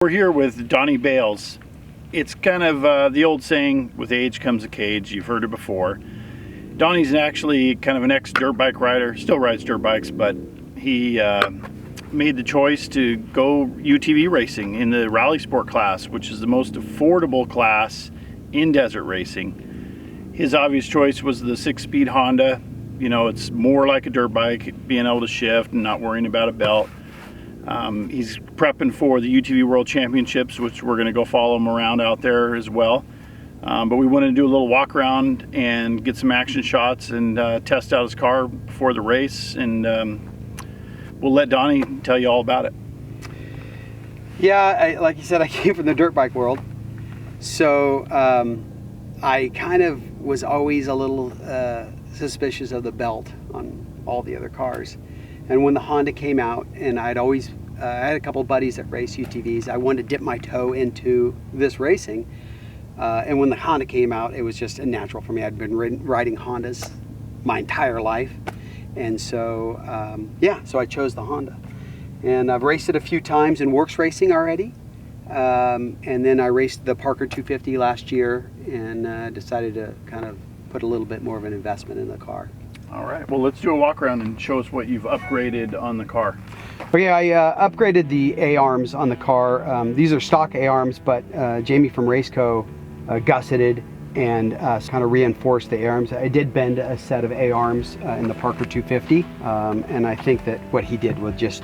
We're here with Donnie Bales. It's kind of the old saying, with age comes a cage. You've heard it before. Donnie's actually kind of an ex-dirt bike rider, still rides dirt bikes, but he made the choice to go UTV racing in the Rally Sport class, which is the most affordable class in desert racing. His obvious choice was the 6-speed Honda. You know, it's more like a dirt bike, being able to shift and not worrying about a belt. He's prepping for the UTV World Championships, which we're going to go follow him around out there as well. But we wanted to do a little walk around and get some action shots and test out his car before the race, and we'll let Donnie tell you all about it. Yeah, like you said, I came from the dirt bike world, so I kind of was always a little suspicious of the belt on all the other cars. And when the Honda came out, and I had a couple buddies that race UTVs, I wanted to dip my toe into this racing. And when the Honda came out, it was just a natural for me. I'd been riding Hondas my entire life. And so, so I chose the Honda. And I've raced it a few times in works racing already. And then I raced the Parker 250 last year and decided to kind of put a little bit more of an investment in the car. All right, well, let's do a walk around and show us what you've upgraded on the car. Okay, I upgraded the A-arms on the car. These are stock A-arms, but Jamie from Raceco gusseted and kind of reinforced the A-arms. I did bend a set of A-arms in the Parker 250, and I think that what he did was just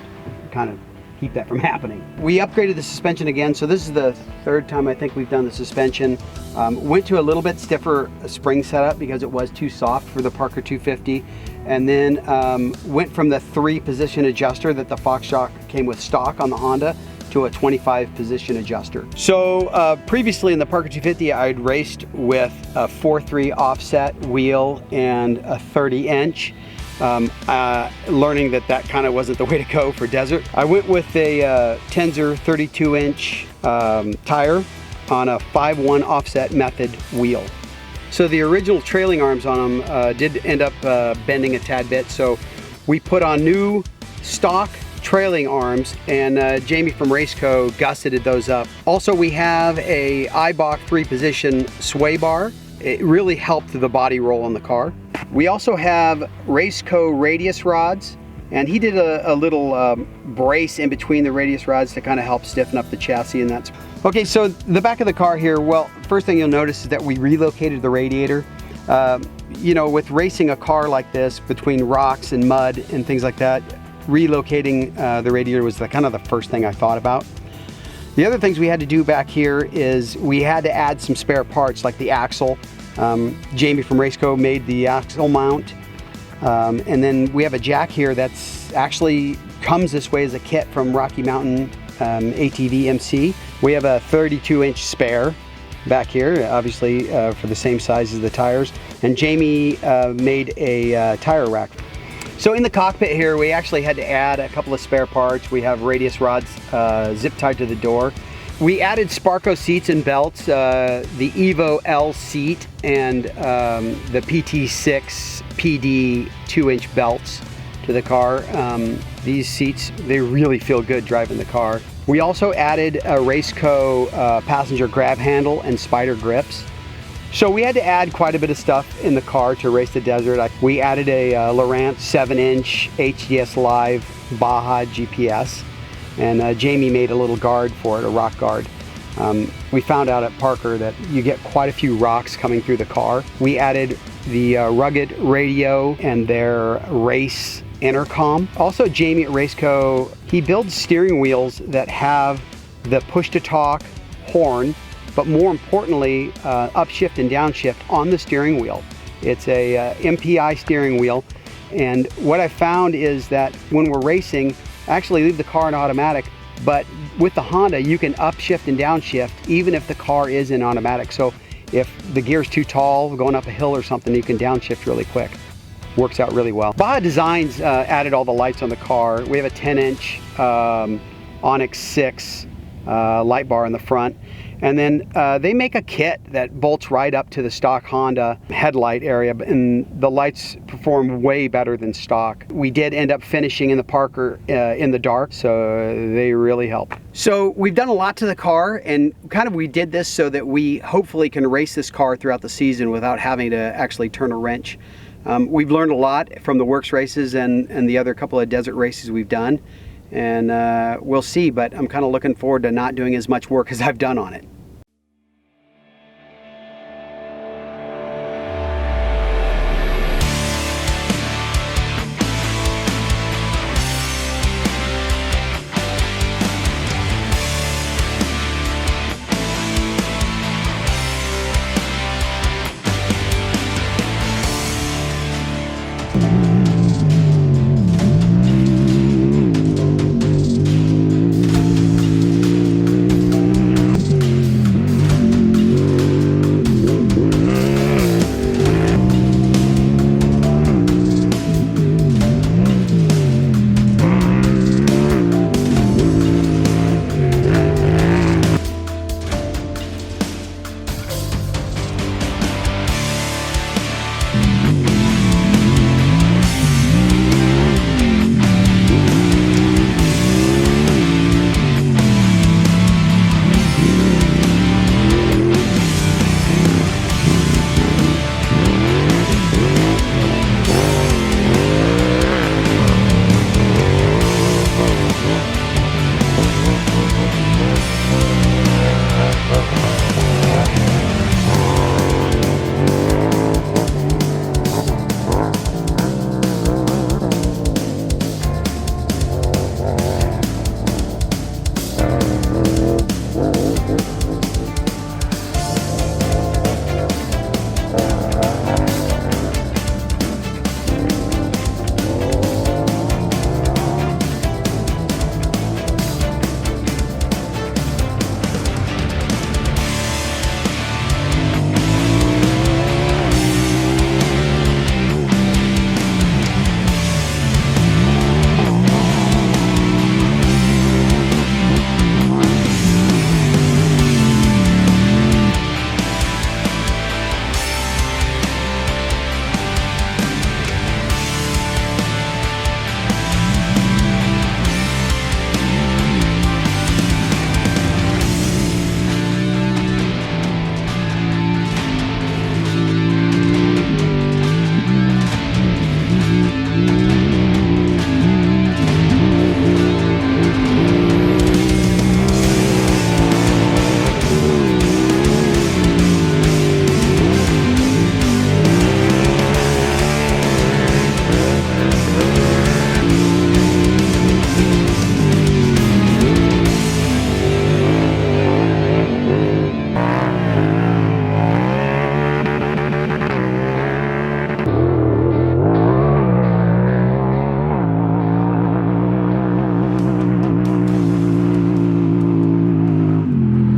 kind of keep that from happening. We upgraded the suspension again, so this is the third time I think we've done the suspension. Went to a little bit stiffer spring setup because it was too soft for the Parker 250, and then went from the 3-position adjuster that the Fox shock came with stock on the Honda to a 25-position adjuster. So previously in the Parker 250, I'd raced with a 4.3 offset wheel and a 30-inch. Learning that kind of wasn't the way to go for desert. I went with a Tenzer 32-inch tire on a 5.1 offset method wheel. So the original trailing arms on them did end up bending a tad bit, so we put on new stock trailing arms, and Jamie from Raceco gusseted those up. Also, we have a Eibach 3-position sway bar. It really helped the body roll on the car. We also have Raceco radius rods, and he did a little brace in between the radius rods to kind of help stiffen up the chassis, and that's... Okay, so the back of the car here, well, first thing you'll notice is that we relocated the radiator. You know, with racing a car like this between rocks and mud and things like that, relocating the radiator was kind of the first thing I thought about. The other things we had to do back here is we had to add some spare parts like the axle. Jamie from Raceco made the axle mount, and then we have a jack here that's actually comes this way as a kit from Rocky Mountain ATV MC. We have a 32-inch spare back here, obviously for the same size as the tires, and Jamie made a tire rack. So in the cockpit here, we actually had to add a couple of spare parts. We have radius rods zip tied to the door. We added Sparco seats and belts, the Evo L seat and the PT6 PD 2-inch belts to the car. These seats, they really feel good driving the car. We also added a Raceco passenger grab handle and spider grips. So we had to add quite a bit of stuff in the car to race the desert. We added a Lowrance 7-inch HDS Live Baja GPS, and Jamie made a little guard for it, a rock guard. We found out at Parker that you get quite a few rocks coming through the car. We added the rugged radio and their race intercom. Also, Jamie at Raceco, he builds steering wheels that have the push-to-talk horn, but more importantly, upshift and downshift on the steering wheel. It's a MPI steering wheel, and what I found is that when we're racing, actually leave the car in automatic, but with the Honda, you can upshift and downshift even if the car is in automatic. So if the gear's too tall, going up a hill or something, you can downshift really quick. Works out really well. Baja Designs added all the lights on the car. We have a 10-inch Onyx 6 light bar in the front. And then they make a kit that bolts right up to the stock Honda headlight area, and the lights perform way better than stock. We did end up finishing in the Parker in the dark, so they really help. So we've done a lot to the car, and kind of we did this so that we hopefully can race this car throughout the season without having to actually turn a wrench. We've learned a lot from the works races and the other couple of desert races we've done, and we'll see, but I'm kind of looking forward to not doing as much work as I've done on it.